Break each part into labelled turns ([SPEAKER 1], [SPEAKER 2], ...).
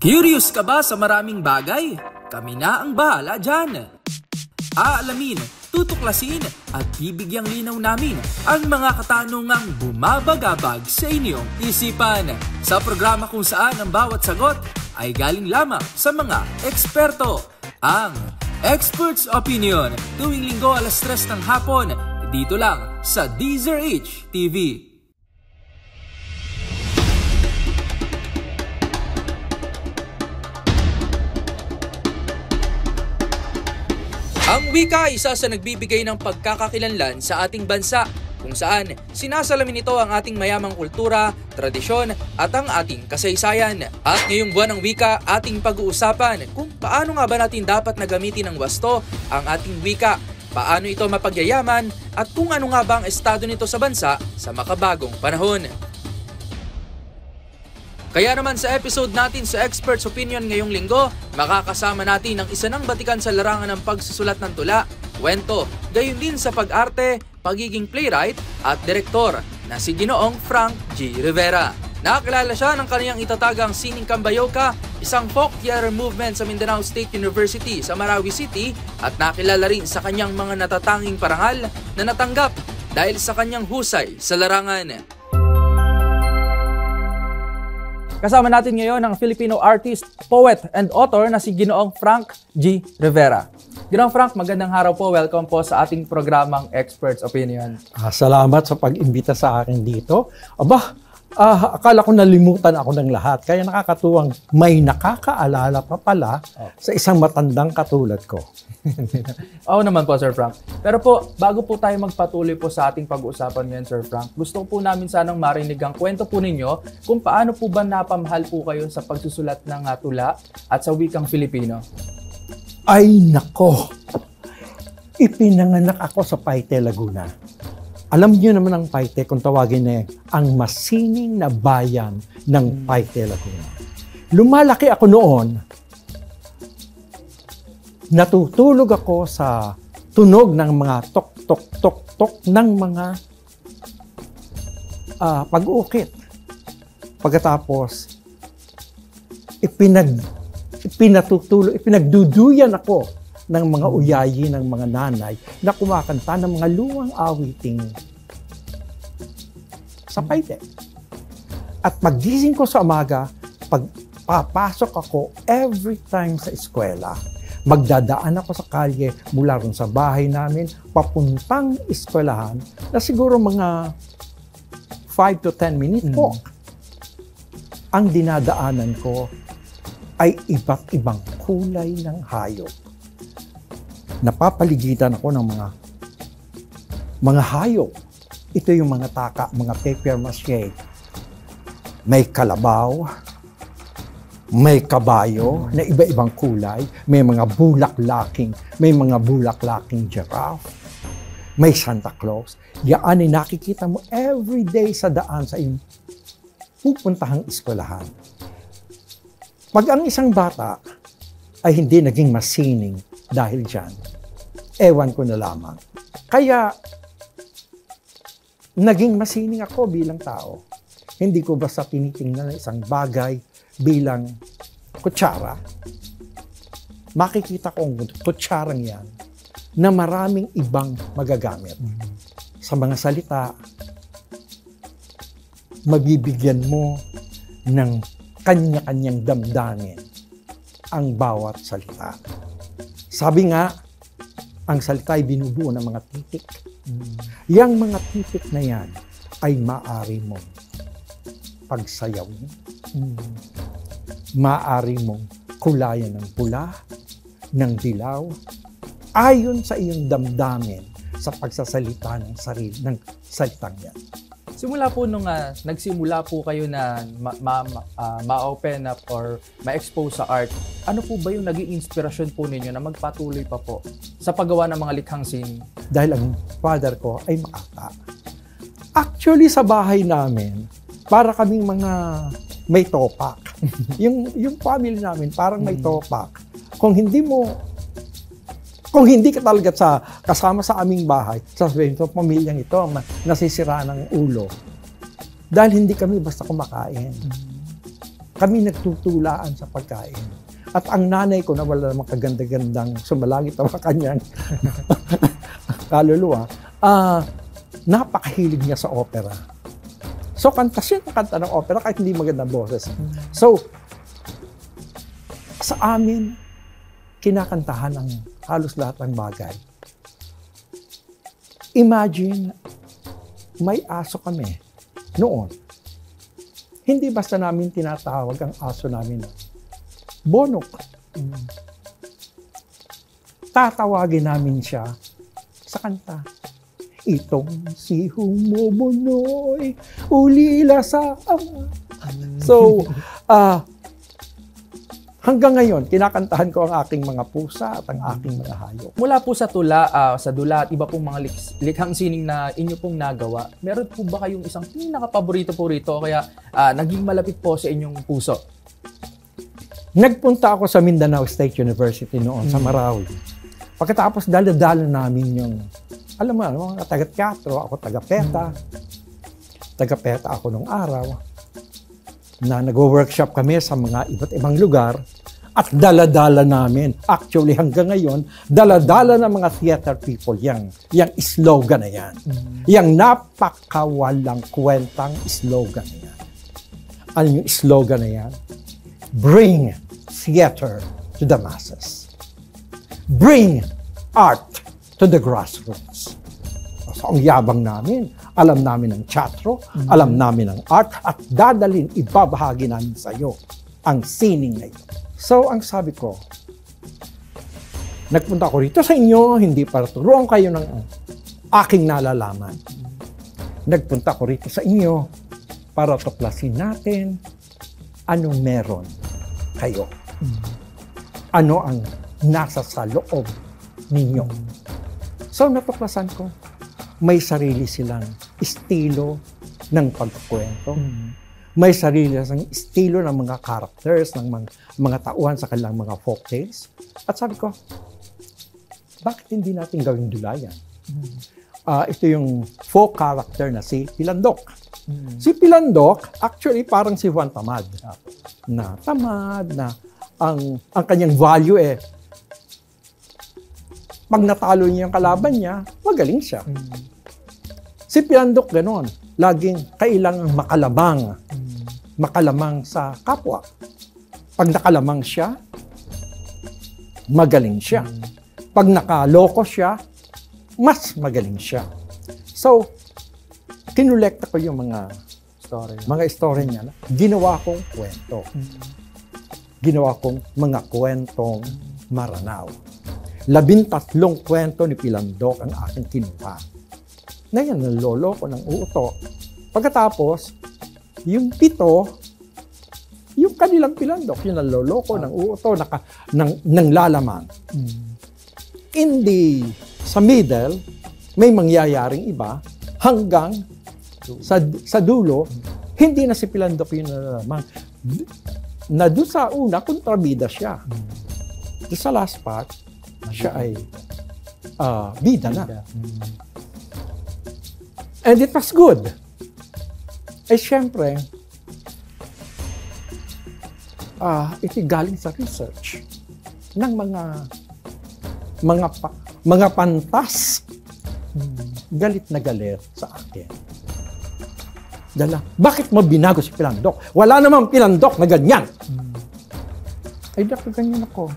[SPEAKER 1] Curious ka ba sa maraming bagay? Kami na ang bahala dyan. Aalamin, tutuklasin at bibigyang linaw namin ang mga katanungang bumabagabag sa inyong isipan. Sa programa kung saan ang bawat sagot ay galing lamang sa mga eksperto. Ang Expert's Opinion, tuwing linggo alas 3 ng hapon, dito lang sa DZRH TV. Ang wika ay isa sa nagbibigay ng pagkakakilanlan sa ating bansa, kung saan sinasalamin ito ang ating mayamang kultura, tradisyon at ang ating kasaysayan. At ngayong buwan ng wika, ating pag-uusapan kung paano nga ba natin dapat na gamitin ng wasto ang ating wika, paano ito mapagyayaman at kung ano nga ba ang estado nito sa bansa sa makabagong panahon. Kaya naman sa episode natin sa Expert's Opinion ngayong linggo, makakasama natin ang isa ng batikan sa larangan ng pagsusulat ng tula, kwento, gayon din sa pag-arte, pagiging playwright at direktor na si Ginoong Frank G. Rivera. Nakakilala siya ng kaniyang itatagang Sining Kambayoka, isang folk theater movement sa Mindanao State University sa Marawi City, at nakilala rin sa kanyang mga natatanging parangal na natanggap dahil sa kanyang husay sa larangan. Kasama natin ngayon ang Filipino artist, poet, and author na si Ginoong Frank G. Rivera. Ginoong Frank, magandang araw po. Welcome po sa ating programang Expert's Opinion.
[SPEAKER 2] Salamat sa pag-imbita sa akin dito. Akala ko nalimutan ako ng lahat. Kaya nakakatuwang may nakakaalala pa pala sa isang matandang katulad ko.
[SPEAKER 1] Oo naman po, Sir Frank. Pero po, bago po tayo magpatuloy po sa ating pag-uusapan ngayon, Sir Frank, gusto po namin sanang marinig ang kwento po ninyo kung paano po ba napamahal po kayo sa pagsusulat ng tula at sa wikang Filipino.
[SPEAKER 2] Ay nako! Ipinanganak ako sa Paite, Laguna. Alam niyo naman ang Paite kung tawagin na ang masining na bayan ng Paite, Laguna. Lumalaki ako noon. Natutulog ako sa tunog ng mga tok-tok-tok-tok ng mga pag-uukit. Pagkatapos, ipinagduduyan ako ng mga uyayi ng mga nanay na kumakanta ng mga luwang awiting sa Paite. At paggising ko sa umaga, pagpapasok ako every time sa eskwela. Magdadaan ako sa kalye mula ron sa bahay namin papuntang eskwelahan na siguro mga 5 to 10 minute walk. Ang dinadaanan ko ay iba't ibang kulay ng hayop. Napapaligitan ako ng mga hayop. Ito yung mga taka, mga papier mache. May kalabaw, may kabayo na iba-ibang kulay, may mga bulaklaking giraffe, may Santa Claus. Yan ay nakikita mo everyday sa daan sa iyong pupuntahang eskwelahan. Pag ang isang bata ay hindi naging masining dahil dyan, ewan ko na lamang. Kaya, naging masining ako bilang tao. Hindi ko basta tinitingnan ng isang bagay bilang kutsara. Makikita ko ang kutsarang yan na maraming ibang magagamit. Sa mga salita, mabibigyan mo ng kanya-kanyang damdamin ang bawat salita. Sabi nga, ang salita ay binubuo ng mga titik. Yang mga titik na yan ay maaari mong pagsayawin. Maaari mong kulayan ng pula, ng dilaw, ayon sa iyong damdamin sa pagsasalita ng sarili, ng salitang yan.
[SPEAKER 1] Simula po nung nagsimula po kayo na ma-open up or ma-expose sa art, ano po ba yung naging inspirasyon po ninyo na magpatuloy pa po sa paggawa ng mga likhang sining?
[SPEAKER 2] Dahil ang father ko ay makata. Actually, sa bahay namin, para kaming mga may topak. yung family namin, parang may topak. Kung hindi ka talaga kasama sa aming bahay, sasabihin ko, pamilyang ito, nasisira ng ulo. Dahil hindi kami basta kumakain. kami nagtutulaan sa pagkain. At ang nanay ko na wala namang kaganda-gandang sumalangit ang kanyang kaluluwa, napakahilig niya sa opera. So, siya kanta ng opera kahit hindi magandang boses. So, sa amin, kinakantahan ang halos lahat ng bagay. Imagine, may aso kami noon. Hindi basta namin tinatawag ang aso namin Bonok. Tatawagin namin siya sa kanta. Itong si Humobonoy, ulila sa ama. So, hanggang ngayon, kinakantahan ko ang aking mga pusa at ang aking mga hayop.
[SPEAKER 1] Mula po sa tula, sa dula at iba pong mga likhang sining na inyo pong nagawa, meron po ba kayong isang pinaka-paborito po rito kaya naging malapit po sa inyong puso?
[SPEAKER 2] Nagpunta ako sa Mindanao State University noon, sa Marawi. Pagkatapos, dala-dala namin yung, alam mo, mga taga-teatro, ako taga-peta. Taga-peta ako nung araw. Na nag-workshop kami sa mga iba't ibang lugar. At dala-dala namin, actually hanggang ngayon, dala-dala ng mga theater people, yung slogan na yan. Yung napakawalang kwentang slogan na yan. Ano yung slogan na yan? Bring theater to the masses. Bring art to the grassroots. So, ang yabang namin, alam namin ang teatro, alam namin ang art, at dadalhin, ibabahagi namin sa iyo ang sining na ito. So, ang sabi ko, nagpunta ko rito sa inyo, hindi para turuan kayo ng aking nalalaman. Nagpunta ko rito sa inyo para tuklasin natin anong meron kayo. Ano ang nasa sa loob ninyo. So, natuklasan ko, may sarili silang estilo ng pagkukwento. May sarili silang estilo ng mga characters, ng mga tauhan sa kanilang mga folktales. At sabi ko, bakit hindi natin gawing dulayan? Ito yung folk character na si Pilandok. Si Pilandok, actually parang si Juan Tamad. Na tamad, na ang kanyang value pag natalo niya yung kalaban niya, magaling siya. Si Pilandok ganon, laging kailangang makalamang sa kapwa. Pag nakalamang siya, magaling siya. Pag nakaloko siya, mas magaling siya. So, kinolekta ko yung mga story niya. Ginawa kong kwento. Ginawa kong mga kwentong maranaw. 13 kwento ni Pilandok ang aking kinuha. Ngayon, nalolo ko ng uuto. Pagkatapos, yung 7, yung kanilang Pilandok, yung nalolo ko ng uuto, ng lalamang. Sa middle, may mangyayaring iba, hanggang sa dulo, hindi na si Pilandok yung nalalamang. Na doon sa una, kontrabida siya. Doon sa last part, siya ay bida na. And it was good. Siyempre, ito galing sa research ng mga pantas. Galit na galit sa akin. Bakit mo binago si Pilandok? Wala namang Pilandok na ganyan. Ay, ganyan ako.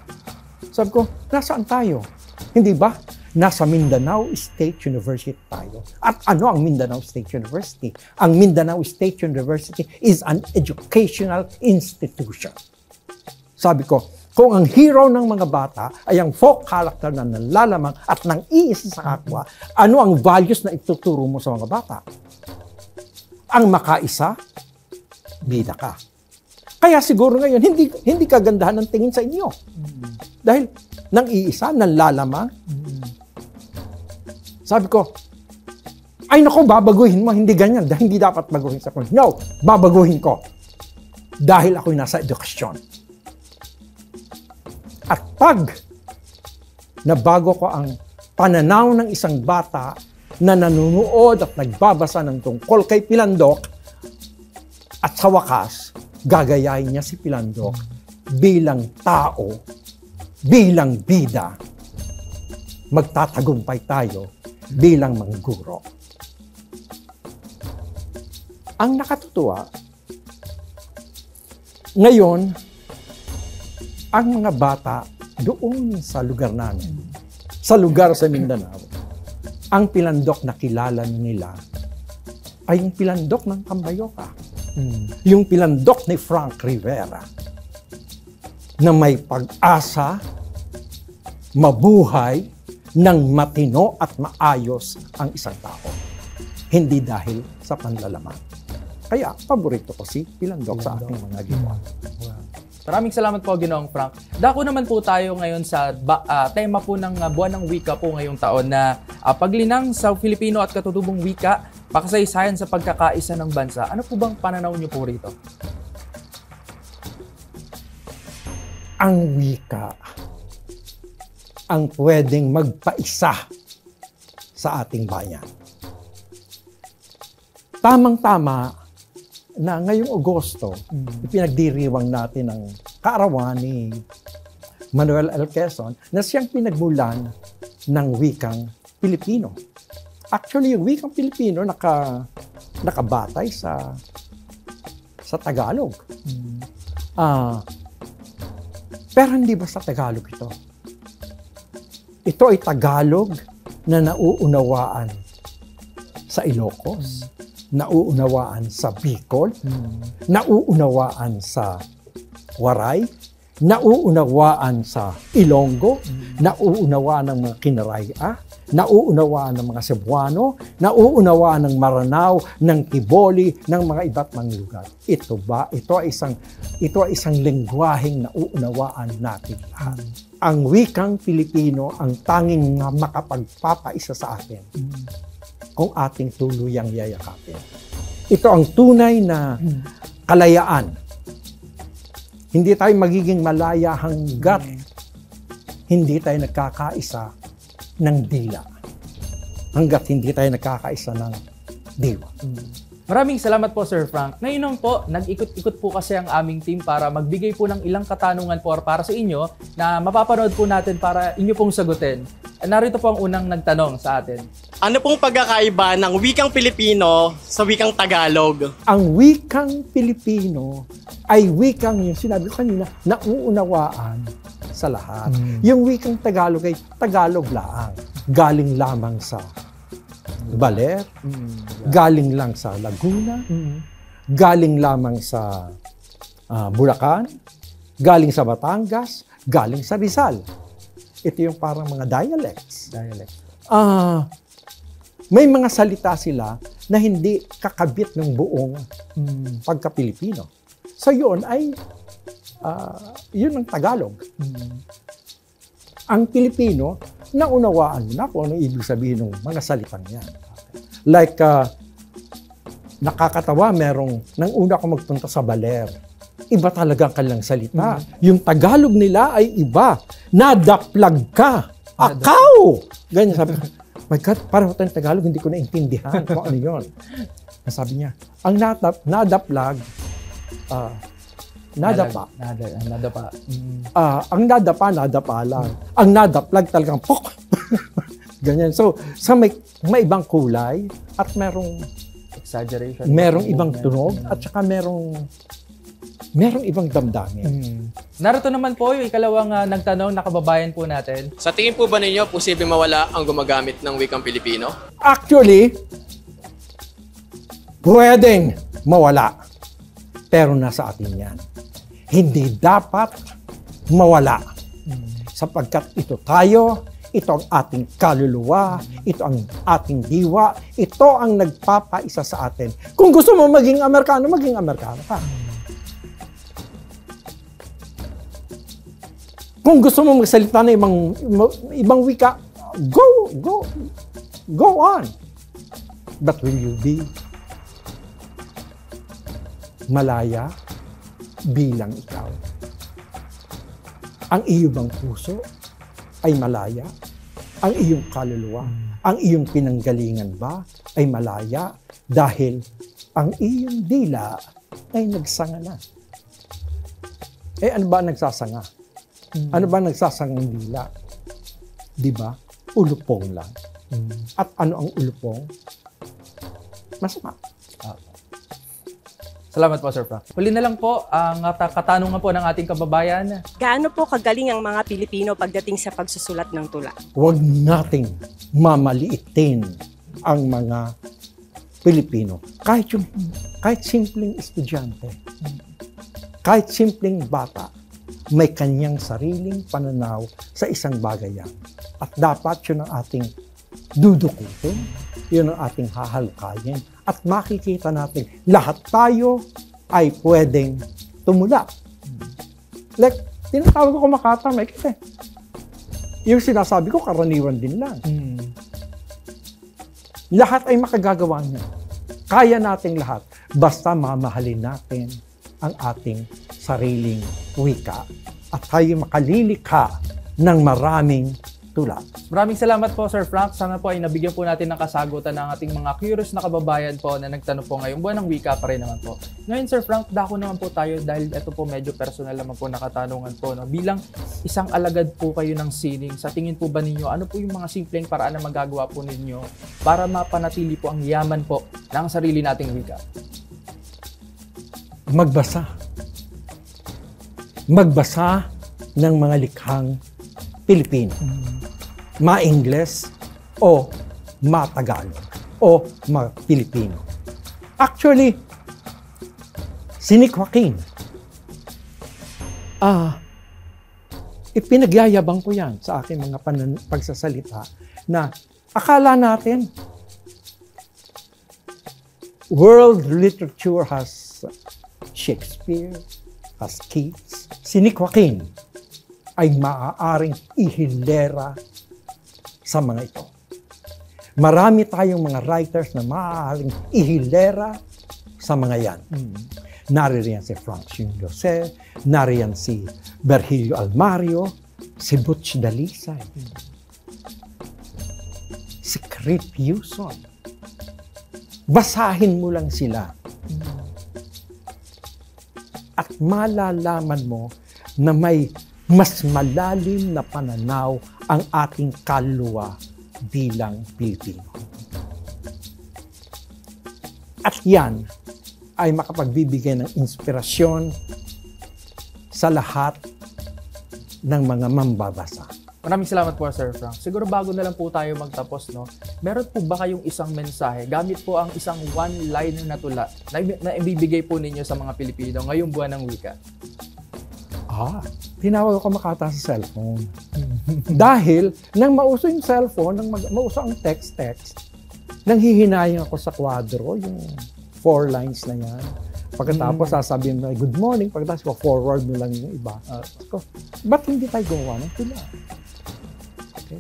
[SPEAKER 2] Sabi ko, nasaan tayo? Hindi ba? Nasa Mindanao State University tayo. At ano ang Mindanao State University? Ang Mindanao State University is an educational institution. Sabi ko, kung ang hero ng mga bata ay ang folk character na nalalamang at nang iisa sa kapwa, ano ang values na ituturo mo sa mga bata? Ang makaisa, bida ka. Kaya siguro ngayon, hindi kagandahan ng tingin sa inyo. Dahil nang iisa, nalalamang. Sabi ko, ay naku, babaguhin mo, hindi ganyan. Dahil hindi dapat baguhin sa kanya. No, babaguhin ko. Dahil ako'y nasa edukasyon. At pag nabago ko ang pananaw ng isang bata na nanunood at nagbabasa ng tungkol kay Pilandok, at sa wakas, gagayahin niya si Pilandok bilang tao, bilang bida. Magtatagumpay tayo bilang mangguro. Ang nakatutuwa, ngayon, ang mga bata doon sa lugar namin, sa lugar sa Mindanao, ang Pilandok na kilala nila ay yung Pilandok ng Tambayoka. Yung Pilandok ni Frank Rivera na may pag-asa, mabuhay, ng matino at maayos ang isang tao. Hindi dahil sa panlalaman. Kaya, paborito ko si Pilandok sa ating mga ginawa.
[SPEAKER 1] Maraming salamat po, Ginoong Frank. Dako naman po tayo ngayon sa tema po ng Buwan ng Wika po ngayong taon na paglinang sa Filipino at katutubong wika, pakasaysayan sa pagkakaisa ng bansa. Ano po bang pananaw niyo po rito?
[SPEAKER 2] Ang wika ang pwedeng magpaisa sa ating bayan. Tamang-tama na ngayong Agosto, ipinagdiriwang natin ang kaarawan ni Manuel L. Quezon na siyang pinagmulan ng wikang Pilipino. Actually, yung wikang Pilipino nakabatay sa Tagalog. Pero hindi ba sa Tagalog ito? Ito ay Tagalog na nauunawaan sa Ilocos, nauunawaan sa Bicol, nauunawaan sa Waray, nauunawaan sa Ilonggo, nauunawaan ng mga Kinaraya, nauunawaan ng mga Cebuano, nauunawaan ng Maranao, ng Tiboli, ng mga iba't mga lugar. Ito ay isang lengguwaheng nauunawaan natin lahat. Ang wikang Pilipino ang tanging makapagpapaisa sa atin kung ating tuluyang yayakapin. Ito ang tunay na kalayaan. Hindi tayo magiging malaya hanggat hindi tayo nagkakaisa ng dila. Hanggat hindi tayo nagkakaisa ng diwa.
[SPEAKER 1] Maraming salamat po, Sir Frank. Ngayon po, nag-ikot-ikot po kasi ang aming team para magbigay po ng ilang katanungan po para sa inyo na mapapanood po natin para inyo pong sagutin. Narito po ang unang nagtanong sa atin.
[SPEAKER 3] Ano pong pagkakaiba ng wikang Pilipino sa wikang Tagalog?
[SPEAKER 2] Ang wikang Pilipino ay wikang, yung sinabi ko kanina, nauunawaan sa lahat. Yung wikang Tagalog ay Tagalog lang. Galing lamang sa Baler, galing lang sa Laguna, galing lamang sa Bulacan, galing sa Batangas, galing sa Rizal. Ito yung parang mga dialects. May mga salita sila na hindi kakabit ng buong pagka-Pilipino. So yun ay, yun ang Tagalog. Ang Pilipino, naunawaan mo na kung ano ibig sabihin ng mga salitang yan. Like, nakakatawa, nang una ko magpunta sa Baler, iba talaga ang kanilang salita. Yung Tagalog nila ay iba. Nadaplag ka. Akaw! Ganyan sabi ko. My God, parang tayong Tagalog, hindi ko naintindihan kung ano yun. Sabi niya, ang nadaplag, nadapa.
[SPEAKER 1] Nadapa.
[SPEAKER 2] Ang nadapa lang. Ang nadaplag talagang pok. Ganyan. So, may ibang kulay at merong
[SPEAKER 1] Exaggeration.
[SPEAKER 2] merong ibang tunog at saka merong ibang damdamin.
[SPEAKER 1] Narito naman po yung ikalawang nagtanong na kababayan po natin.
[SPEAKER 3] Sa tingin po ba ninyo, posibleng mawala ang gumagamit ng wikang Pilipino?
[SPEAKER 2] Actually, pwedeng mawala. Pero nasa atin yan. Hindi dapat mawala. Sapagkat ito tayo, ito ang ating kaluluwa, ito ang ating diwa, ito ang nagpapaisa sa atin. Kung gusto mo maging Amerikano ka. Kung gusto mo magsalita ng ibang wika, go on. But will you be malaya bilang ikaw? Ang iyong bang puso ay malaya? Ang iyong kaluluwa, ang iyong pinanggalingan ba ay malaya dahil ang iyong dila ay nagsanga na ano ba nagsasanga? Ano ba nagsasangang dila? Di ba? Ulupong lang. At ano ang ulupong? Masama.
[SPEAKER 1] Salamat po, Sir Frank. Huli na lang po, ang katanungan po ng ating kababayan.
[SPEAKER 4] Gaano po kagaling ang mga Pilipino pagdating sa pagsusulat ng tula?
[SPEAKER 2] Huwag nating mamaliitin ang mga Pilipino. Kahit simpleng estudyante, kahit simpleng bata, may kanyang sariling pananaw sa isang bagay yan. At dapat yun ang ating dudukutin, yun ang ating hahalkayin. At makikita natin, lahat tayo ay pwedeng tumula. Like, tinatawag ko makatamay kasi yung sinasabi ko, karaniwan din lang. Lahat ay makagagawa niya. Kaya nating lahat, basta mamahalin natin ang ating sariling wika at tayo makalilikha ng maraming tula.
[SPEAKER 1] Maraming salamat po, Sir Frank. Sana po ay nabigyan po natin ng kasagutan ng ating mga curious na kababayan po na nagtanong po ngayong buwan ng wika pa rin naman po. Ngayon, Sir Frank, dako naman po tayo dahil ito po medyo personal naman po na katanungan po. No? Bilang isang alagad po kayo ng sining, sa tingin po ba ninyo, ano po yung mga simpleng paraan na magagawa po ninyo para mapanatili po ang yaman po ng sarili nating wika?
[SPEAKER 2] Magbasa. Magbasa ng mga likhang Pilipino. Ma-Ingles o ma-Tagalog o ma-Pilipino. Actually, si Nick Joaquin, ipinagyayabang ko yan sa aking mga pagsasalita na akala natin world literature has Shakespeare, has Keats. Si Nick Joaquin ay maaaring ihilera sa mga ito. Marami tayong mga writers na maaaring ihilera sa mga yan. Nariyan si Francine Jose, nariyan si Virgilio Almario, si Butch Dalisay, si Crip Yuson. Basahin mo lang sila. At malalaman mo na may mas malalim na pananaw ang ating kaluluwa bilang Pilipino. At yan ay makapagbibigay ng inspirasyon sa lahat ng mga mambabasa.
[SPEAKER 1] Maraming salamat po, Sir Frank. Siguro bago na lang po tayo magtapos, no? Meron po ba kayong isang mensahe? Gamit po ang isang one-liner na tula na ibibigay po ninyo sa mga Pilipino ngayong buwan ng wika.
[SPEAKER 2] Tinawag ako makata sa cellphone. Dahil, nang mauso yung cellphone, nang mauso ang text, nanghihinayang ako sa kwadro, yung 4 lines na yan. Pagkatapos, sasabihin mo, good morning. Pagkatapos, forward mo lang yung iba. Ba't hindi tayo gumawa ng tula? Okay.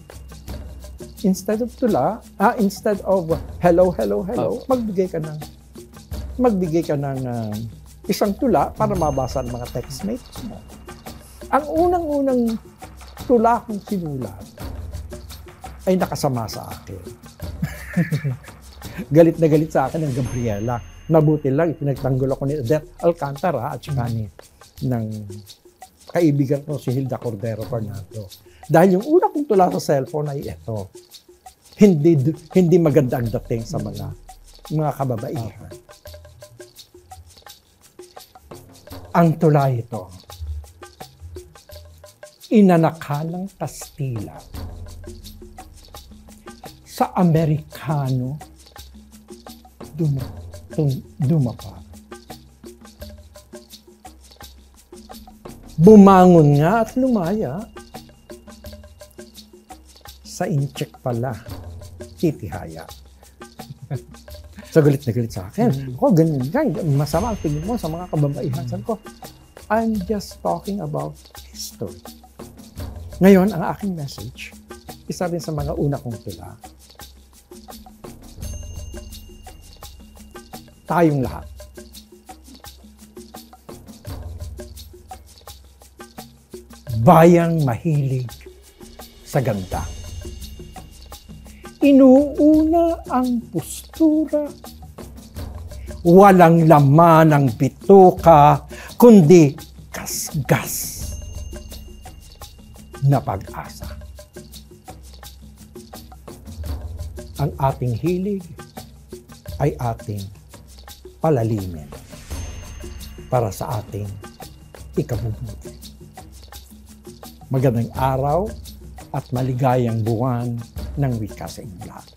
[SPEAKER 2] Instead of tula, instead of hello, magbigay ka ng isang tula para mabasa ng mga textmates mo. Ang unang-unang tula kong sinulat ay nakasama sa akin. Galit na galit sa akin ng Gabriela. Mabuti lang, ipinagtanggol ako ni Odette Alcantara at saka ng kaibigan ko si Hilda Cordero Fernando. Dahil yung una kong tula sa cellphone ay ito. Hindi maganda ang dating sa mga kababaihan. Ang tula ito, inanakalang Kastila sa Amerikano dumapa. Bumangon nga at lumaya. Sa incheck pala, titihaya. So, galit na galit sa akin. Ako, ganyan. Masama ang tingin mo sa mga kababaihan. Sabi ko, I'm just talking about history. Ngayon, ang aking message, isa rin sa mga una kong tula, tayong lahat. Bayang mahilig sa ganda. Inuuna ang postura. Walang laman ang bituka, kundi gas na pag-asa. Ang ating hilig ay ating palalimin para sa ating ikabubuti. Magandang araw at maligayang buwan ng wika sa inyong lahat.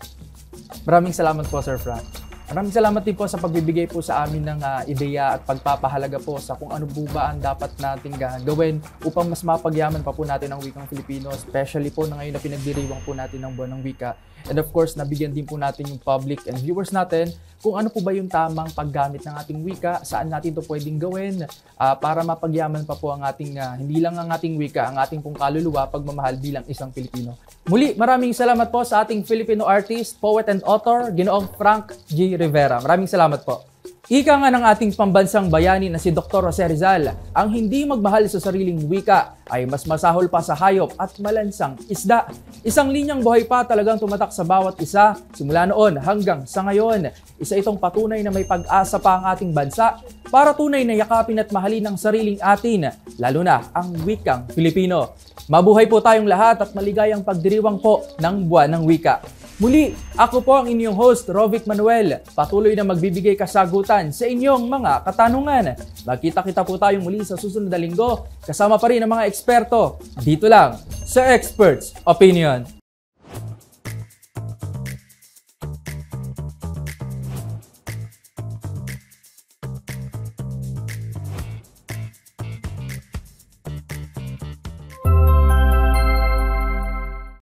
[SPEAKER 5] Maraming salamat po, Sir Frank. Maraming salamat din po sa pagbibigay po sa amin ng ideya at pagpapahalaga po sa kung ano po ba ang dapat nating gawin upang mas mapagyaman pa po natin ang wikang Filipino, especially po na ngayon na pinagdiriwang po natin ng buwan ng wika. And of course, nabigyan din po natin yung public and viewers natin kung ano po ba yung tamang paggamit ng ating wika, saan natin to pwedeng gawin para mapagyaman pa po ang ating, hindi lang ang ating wika, ang ating pong kaluluwa, pagmamahal bilang isang Pilipino. Muli, maraming salamat po sa ating Filipino artist, poet and author, Ginoong Frank G. Rivera. Maraming salamat po. Ika nga ng ating pambansang bayani na si Dr. Jose Rizal, ang hindi magmahal sa sariling wika ay mas masahol pa sa hayop at malansang isda. Isang linyang buhay pa talagang tumatak sa bawat isa simula noon hanggang sa ngayon. Isa itong patunay na may pag-asa pa ang ating bansa para tunay na yakapin at mahalin ang sariling atin, lalo na ang wikang Filipino. Mabuhay po tayong lahat at maligayang pagdiriwang po ng buwan ng wika. Muli, ako po ang inyong host, Rovic Manuel. Patuloy na magbibigay kasagutan sa inyong mga katanungan. Magkita-kita po tayong muli sa susunod na linggo. Kasama pa rin ang mga eksperto dito lang sa Experts Opinion.